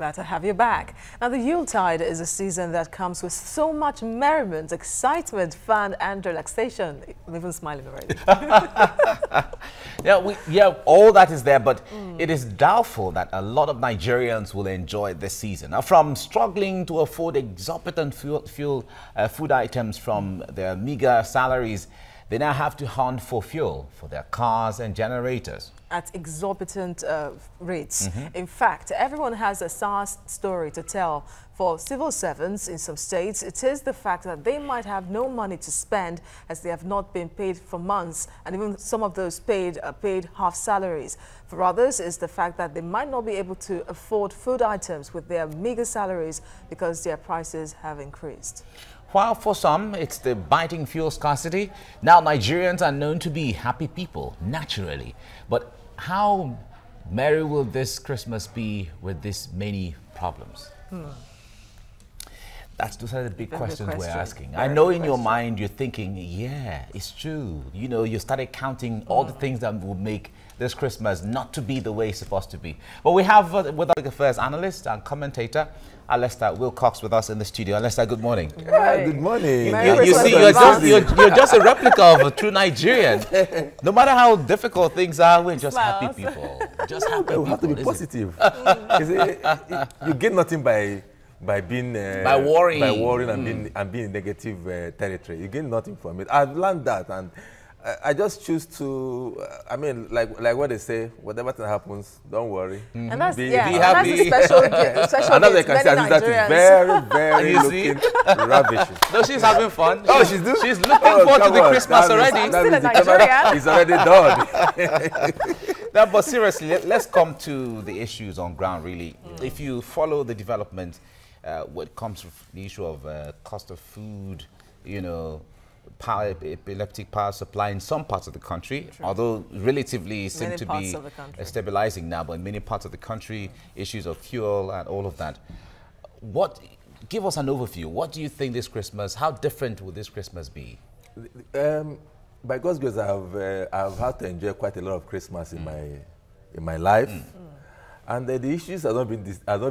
Glad to have you back. Now, the Yuletide is a season that comes with so much merriment, excitement, fun, and relaxation. I'm even smiling already. Yeah, all that is there, but it is doubtful that a lot of Nigerians will enjoy this season. Now, from struggling to afford exorbitant food items from their meager salaries, they now have to hunt for fuel for their cars and generators. At exorbitant rates. In fact, everyone has a SARS story to tell. For civil servants in some states, it is the fact that they might have no money to spend as they have not been paid for months, and even some of those paid are paid half salaries. For others, it's the fact that they might not be able to afford food items with their meager salaries because their prices have increased. While for some, it's the biting fuel scarcity. Now, Nigerians are known to be happy people, naturally. But how merry will this Christmas be with this many problems? Those are the big questions we're asking. I know in your mind you're thinking, yeah, it's true. You know, you started counting all the things that will make this Christmas not to be the way it's supposed to be. But we have with our affairs analyst and commentator, Alistair Wilcox, with us in the studio. Alistair, good morning. Right. Good morning. You see, you're just a replica of a true Nigerian. No matter how difficult things are, we're just happy people. Just happy people. We have to be positive. You get nothing by worrying and being in negative territory. You gain nothing from it. I've learned that, and I just choose to. I mean, like what they say, whatever thing happens, don't worry. And that's be happy. That's a special Another can say that is very, very looking ravishing. No, she's having fun. Oh, she's doing. She's looking forward to the Christmas already. I'm still a Nigerian. It's already done. Now, but seriously, let's come to the issues on ground. Really, if you follow the development. What comes with the issue of cost of food, you know, epileptic power supply in some parts of the country, although relatively seem to be stabilizing now, but in many parts of the country, issues of fuel and all of that. Give us an overview. What do you think this Christmas, how different will this Christmas be? By God's grace, I've had to enjoy quite a lot of Christmas in my life. And the issues have not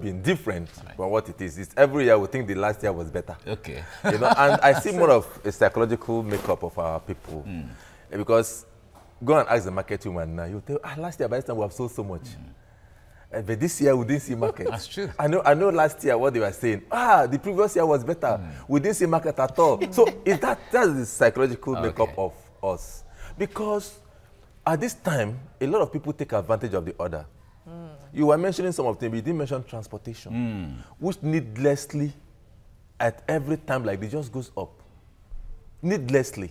been different from what it is. It's every year we think the last year was better. Okay. You know, and I see more of a psychological makeup of our people. Because go and ask the market woman now, you'll tell, last year by this time we have sold so much. But this year we didn't see market. That's true. I know last year what they were saying, the previous year was better. We didn't see market at all. So that's the psychological makeup of us. Because at this time, a lot of people take advantage of the other. You were mentioning some of them, but you didn't mention transportation, which needlessly, at every time like this, just goes up. Needlessly.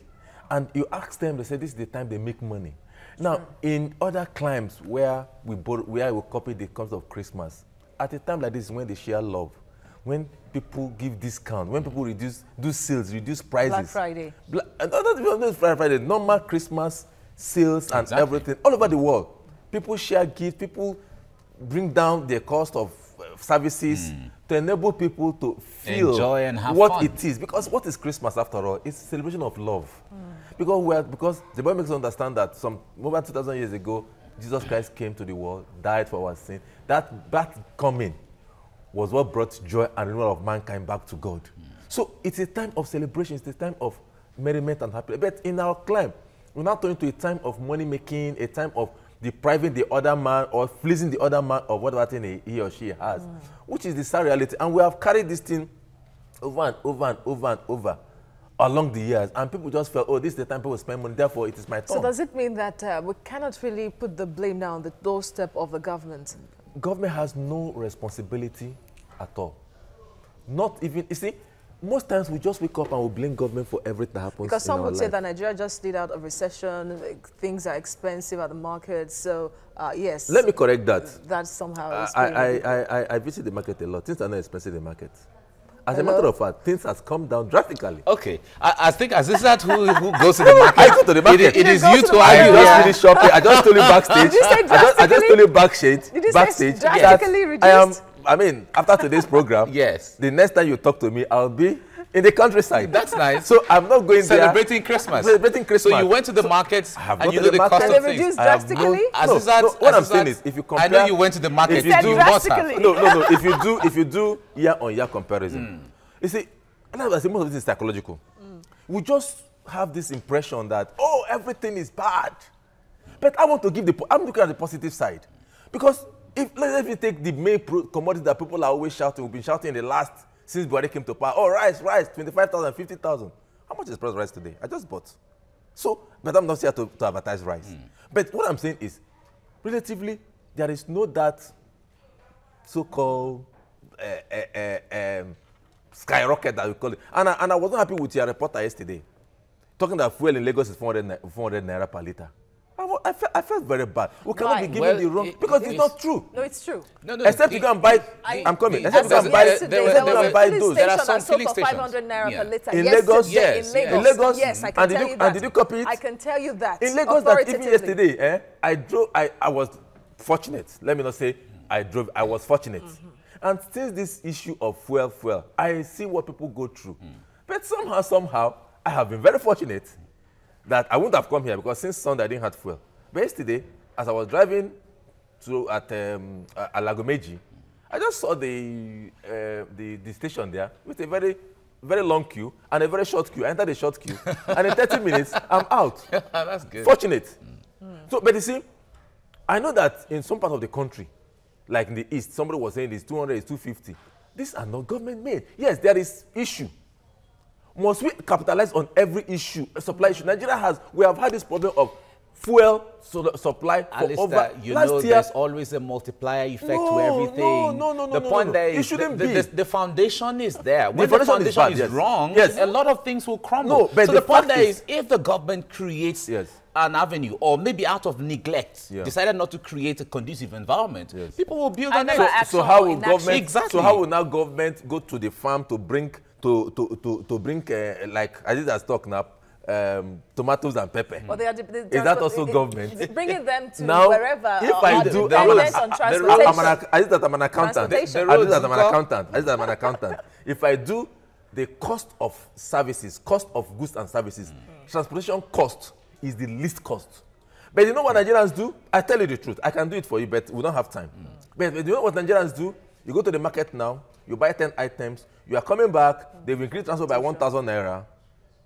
And you ask them, they say this is the time they make money. Now, in other climes where we copy the concept of Christmas, at a time like this is when they share love, when people give discount, when people do sales, reduce prices. Black Friday. Not Friday, normal Christmas sales and everything, all over the world. People share gifts, people bring down the cost of services to enable people to feel enjoy and have what fun. it is. Because what is Christmas after all? It's a celebration of love. Because the Bible makes us understand that more than 2,000 years ago, Jesus Christ came to the world, died for our sin. That coming was what brought joy and renewal of mankind back to God. So it's a time of celebration, it's a time of merriment and happiness. But in our climb, we're not turning to a time of money making, a time of depriving the other man or fleecing the other man of whatever thing he or she has, which is the sad reality. And we have carried this thing over and over and over and over along the years. And people just felt, oh, this is the time people spend money, therefore it is my turn. So does it mean that we cannot really put the blame now on the doorstep of the government? Government has no responsibility at all. Not even, you see, most times we just wake up and we blame government for everything that happens. Because some would say that Nigeria just slid out of recession, things are expensive at the market, so yes. Let me correct that. That somehow is I visit the market a lot. Things are not expensive in the market. As a matter of fact, things has come down drastically. Okay, I think as is that who goes to the market? I go to the market. It is you to I argue. just finished shopping. I just told you backstage. Did you say I just told you backstage. Did you backstage. say drastically reduced? I mean, after today's program, yes. The next time you talk to me, I'll be in the countryside. That's nice. So I'm not going Celebrating Christmas. Celebrating Christmas. So you went to the market and you know the market. cost And of they things. reduced drastically? What I'm saying is, if you compare, I know you went to the market. If you do drastically. No. If you do year-on-year comparison, you see, and I say most of this is psychological. We just have this impression that everything is bad, but I'm looking at the positive side, because if you take the main commodity that people are always shouting, we've been shouting in the last since Buhari came to power. Rice, 25,000, 50,000. How much is the price of rice today? I just bought. So, but I'm not here to advertise rice. But what I'm saying is, relatively, there is no that so-called skyrocket that we call it. And I wasn't happy with your reporter yesterday, talking that fuel in Lagos is 400 naira per litre. I felt very bad. We cannot be giving the wrong, because it's not true. No, it's true. No, except you go and buy, I'm coming. Except you go and buy those. There are some filling for stations. 500 naira per litre. In Lagos, yes. In Lagos, yes, I can tell you that. And did you copy it? I can tell you that. In Lagos, that even yesterday, I was fortunate. Let me not say I was fortunate. And since this issue of fuel, I see what people go through. But somehow, I have been very fortunate that I wouldn't have come here, because since Sunday I didn't have fuel. But yesterday, as I was driving at Alagomeji, I just saw the station there with a very, very long queue and a very short queue. I entered the short queue, and in 30 minutes, I'm out. That's good. Fortunate. So, but you see, I know that in some part of the country, like in the East, somebody was saying it's 200, it's 250. These are not government made. Yes, there is issue. Must we capitalize on every issue, supply issue? We have had this problem of fuel supply for over last year. There's always a multiplier effect to everything. No. The point there is, it shouldn't be. The foundation is there. When The the foundation foundation is is bad, wrong, yes. a lot of things will crumble. No, but so the point there is, if the government creates an avenue, or maybe out of neglect, decided not to create a conducive environment, people will build on it. So how will government? Exactly. So how will now government go to the farm to bring like Adidas talk now? Tomatoes and pepper. Well, is that also government? Bringing them to now, wherever. If I do, I'm an accountant. I'm an accountant. If I do the cost of services, cost of goods and services, transportation cost is the least cost. But you know what Nigerians do? I tell you the truth. I can do it for you, but we don't have time. But you know what Nigerians do? You go to the market now, you buy 10 items, you are coming back, they've increased transport by 1,000 naira.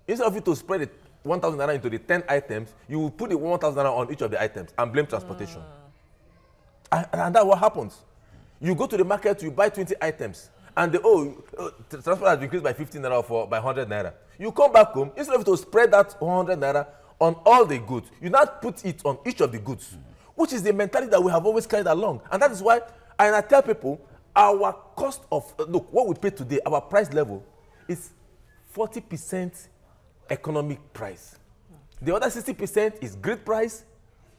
Instead of you to spread the 1,000 naira into the 10 items, you will put the 1,000 naira on each of the items and blame transportation. And that's what happens. You go to the market, you buy 20 items, and transport has increased by 15 naira or by 100 naira. You come back home, instead of you to spread that 100 naira on all the goods, you now put it on each of the goods, which is the mentality that we have always carried along. And that is why I tell people, our cost of, look, what we pay today, our price level is 40% economic price. The other 60% is grid price,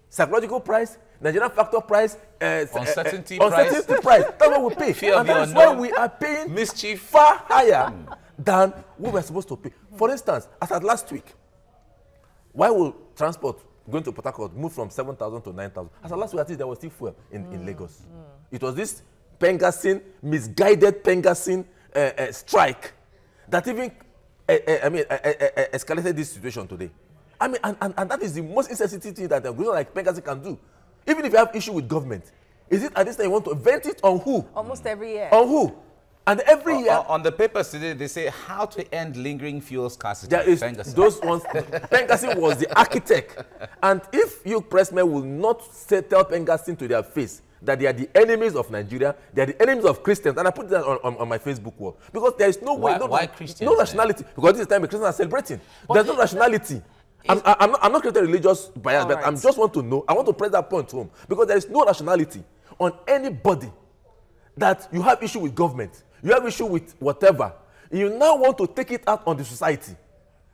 psychological price, Nigerian factor price, uncertainty price. That's what we pay. Fear and that's why we are paying mischief far higher than what we're supposed to pay. For instance, as at last week, why will transport going to Port Harcourt move from 7,000 to 9,000? As at last week, there was still fuel in Lagos. It was this misguided Pengasin strike that even escalated this situation today. I mean, and that is the most insensitive thing that a group like Pengasin can do. Even if you have issue with government, is it at this time you want to vent it on who? Almost every year. On who? And every year. On the papers today, they say how to end lingering fuel scarcity. There is those ones. Pengasin was the architect. And if you pressmen will not tell Pengasin to their face that they are the enemies of Nigeria, they are the enemies of Christians, and I put that on my Facebook wall. Because there is no way, why Christians, no rationality. Because this is the time the Christians are celebrating. There's no rationality. I'm not creating religious bias, but I just want to know, I want to press that point home. Because there is no rationality on anybody that you have issue with government, you have issue with whatever. You now want to take it out on the society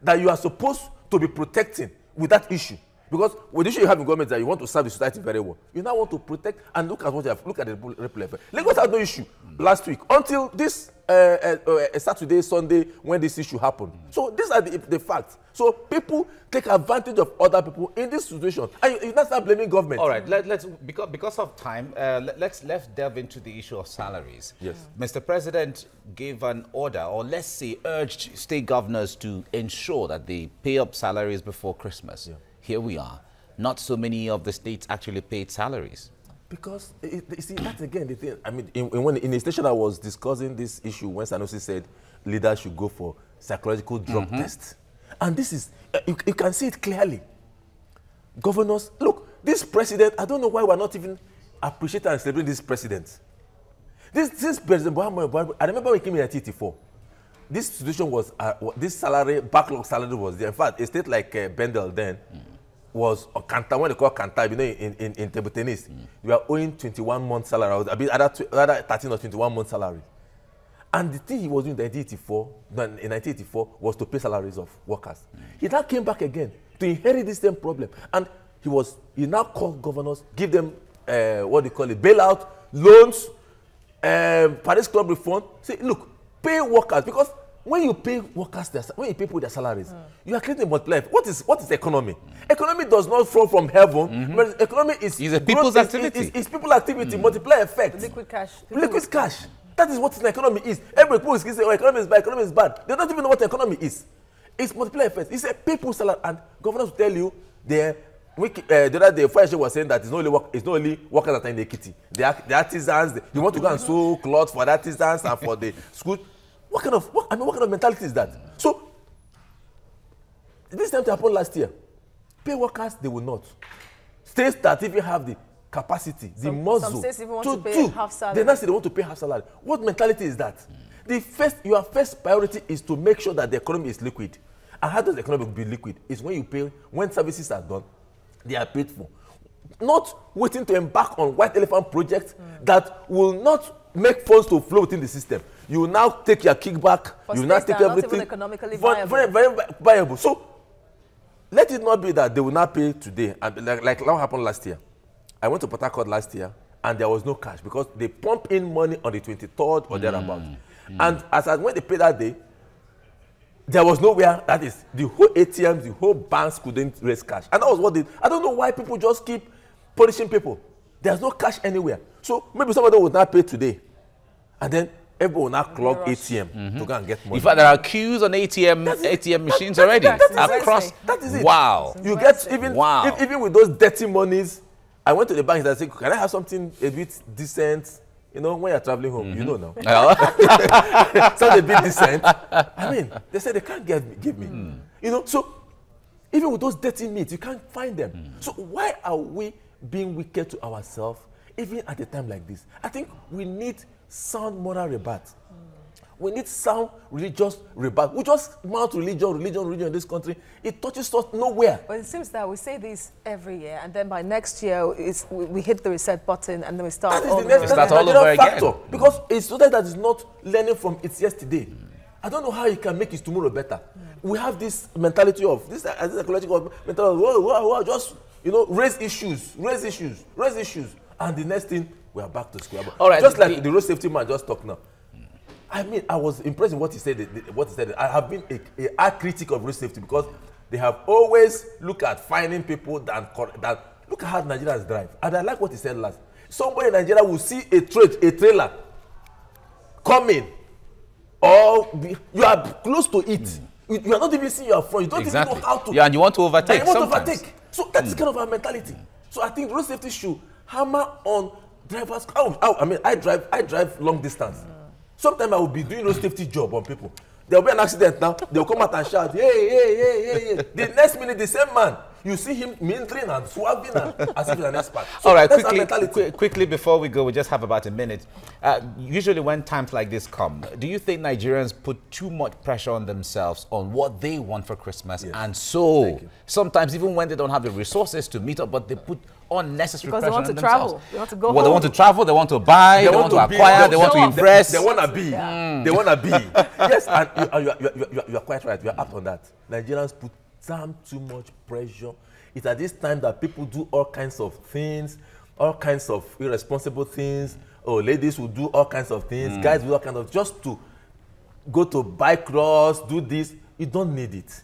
that you are supposed to be protecting with that issue. Because with the issue you have in government is that you want to serve the society very well. You now want to protect and look at what you have, look at the ripple effect. Lagos had no issue last week until this Saturday, Sunday, when this issue happened. So these are the facts. So people take advantage of other people in this situation, and you not start blaming government. All right, let's because of time, let's delve into the issue of salaries. Yes, Mr. President gave an order, or let's say urged state governors to ensure that they pay up salaries before Christmas. Yeah. Here we are. Not so many of the states actually paid salaries. Because, you see, that's again the thing. I mean, in the station I was discussing this issue when Sanusi said leaders should go for psychological drug tests. And this is, you can see it clearly. Governors, look, this president, I don't know why we're not even appreciating and celebrating this president. This president, I remember when he came in 1984. This situation was, this salary, backlog salary was there. In fact, a state like Bendel then, was a Kanta, when they call Kanta, you know, in table tennis, you are owing 21 months salary, either 13 or 21 months salary. And the thing he was doing in 1984 was to pay salaries of workers. He now came back again to inherit this same problem. And he now called governors, give them, what they call it, bailout, loans, Paris Club reform. Say, look, pay workers, because when you pay workers, when you pay people their salaries, you are creating a multiplier. What is economy? Economy does not flow from heaven. But economy is a people's activity. It's people activity, multiplier effect. Liquid cash. Liquid cash. That is what an economy is. Everybody is saying, oh, economy is bad, economy is bad. They don't even know what economy is. It's multiplier effect. It's a people's salary. And governors will tell you, the other day, Fire was saying that it's not only workers that are in the kitty. The artisans, you want to go and sew clothes for the artisans and for the school. What kind of mentality is that? So, this time to happen last year. Pay workers, they will not. States that even have the capacity, the muscle. Some states even want to pay half salary. They now say they want to pay half salary. What mentality is that? Your first priority is to make sure that the economy is liquid. And how does the economy be liquid? It's when you pay, when services are done, they are paid for. Not waiting to embark on white elephant projects that will not make funds to flow within the system. You will now take your kickback. You will now take everything. Not even economically viable. Very, very viable. So let it not be that they will not pay today. And like what happened last year. I went to Port Harcourt last year, and there was no cash because they pump in money on the 23rd or thereabouts. And when they paid that day, there was nowhere. That is, the whole ATMs, the whole banks couldn't raise cash. And that was what they. I don't know why people just keep punishing people. There's no cash anywhere. So maybe somebody would not pay today, and then everyone will not clog ATM to go and get money. In fact, there are queues on ATM machines already across. That is it. Wow. You get even with those dirty monies. I went to the bank and I said, "Can I have something a bit decent?" You know, when you're traveling home, you know now. Something a bit decent. I mean, they said they can't give me. You know, so even with those dirty meats, you can't find them. So why are we being wicked to ourselves, even at a time like this? I think we need sound moral rebirth. We need sound religious rebirth. We just mount religion in this country. It touches us nowhere. But it seems that we say this every year, and then by next year, we hit the reset button, and then we start all over again. Because it's student that is not learning from its yesterday. I don't know how he can make his tomorrow better. We have this mentality of, this ecological mentality of, just, raise issues. And the next thing, we are back to square one. All right, just like the road safety man just talked now. I mean, I was impressed with what he said. I have been a critic of road safety because they have always looked at finding people that look at how Nigerians drive. And I like what he said last. Somebody in Nigeria will see a trailer coming, or you are close to it. You are not even seeing your front. You don't even know how to. Yeah, and you want to overtake. So that's kind of our mentality. So I think road safety should hammer on drivers. I drive long distance. Sometimes I will be doing road safety job on people. There will be an accident now. They will come out and shout, hey. The next minute, the same man, you see him mintering and swabbing as if he's an expert. So all right, quickly before we go, we just have about a minute. Usually when times like this come, do you think Nigerians put too much pressure on themselves on what they want for Christmas? Yes. And so sometimes even when they don't have the resources to meet up, but they put unnecessary pressure on themselves. Travel. They want to go home. They want to travel, they want to buy, they want to acquire, they want to impress. They want to be. They want to be. Yes, and you are quite right. You are up on that. Nigerians put exam too much pressure. It's at this time that people do all kinds of things, all kinds of irresponsible things. Oh, ladies will do all kinds of things, guys will do all kinds of, just to go to bike cross, do this. You don't need it.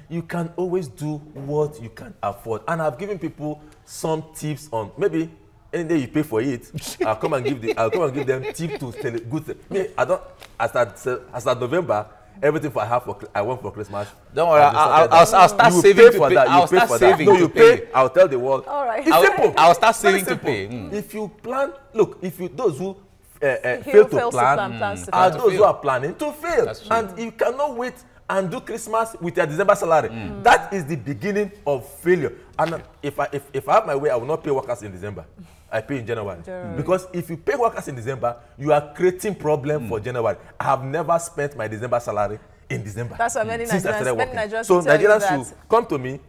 You can always do what you can afford. And I've given people some tips on, maybe any day you pay for it, I'll come and give them tips to sell it good. Me, I don't, as at November, everything I want for Christmas. Don't worry, I'll start saving to pay. I'll start saving to pay. I'll tell the world. All right. It's simple. I'll start saving to pay. If you plan, look, those who fail to plan are those who are planning to fail. And you cannot wait and do Christmas with your December salary. That is the beginning of failure. And if I have my way, I will not pay workers in December. I pay in January. Because if you pay workers in December, you are creating problem for January. I have never spent my December salary in December. That's why many Nigerians so Nigerians should come to me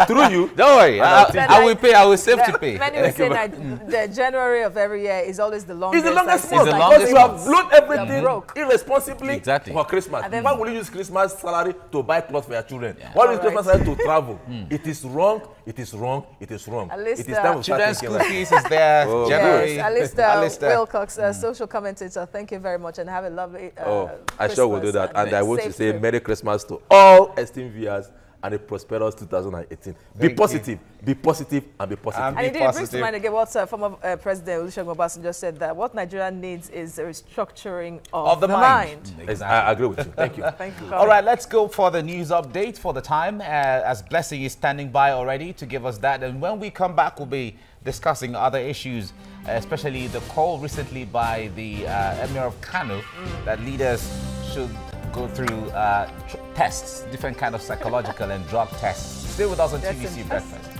through you. Don't worry, I will pay. I will save to pay. Many will say that the January of every year is always the longest. It's the longest month. Because you have blown everything irresponsibly for Christmas. Why will you use Christmas salary to buy clothes for your children? Why will you use Christmas salary to travel? It is wrong. It is wrong. It is wrong. At least it is time children's school fees is there. January. Yes, Alistair Wilcox, social commentator. Thank you very much, and have a lovely. I sure will do that. And I want to say Merry Christmas to all esteemed viewers and a prosperous 2018. Be positive, and be positive. And indeed, it brings to mind again what former President Olusegun Obasanjo said, that what Nigeria needs is a restructuring of the mind. Exactly. I agree with you. Thank you. Thank you. All right, let's go for the news update for the time, as Blessing is standing by already to give us that. And when we come back, we'll be discussing other issues, especially the call recently by the Emir of Kano that leaders should go through tests, different kind of psychological and drug tests. Stay with us on TVC Breakfast.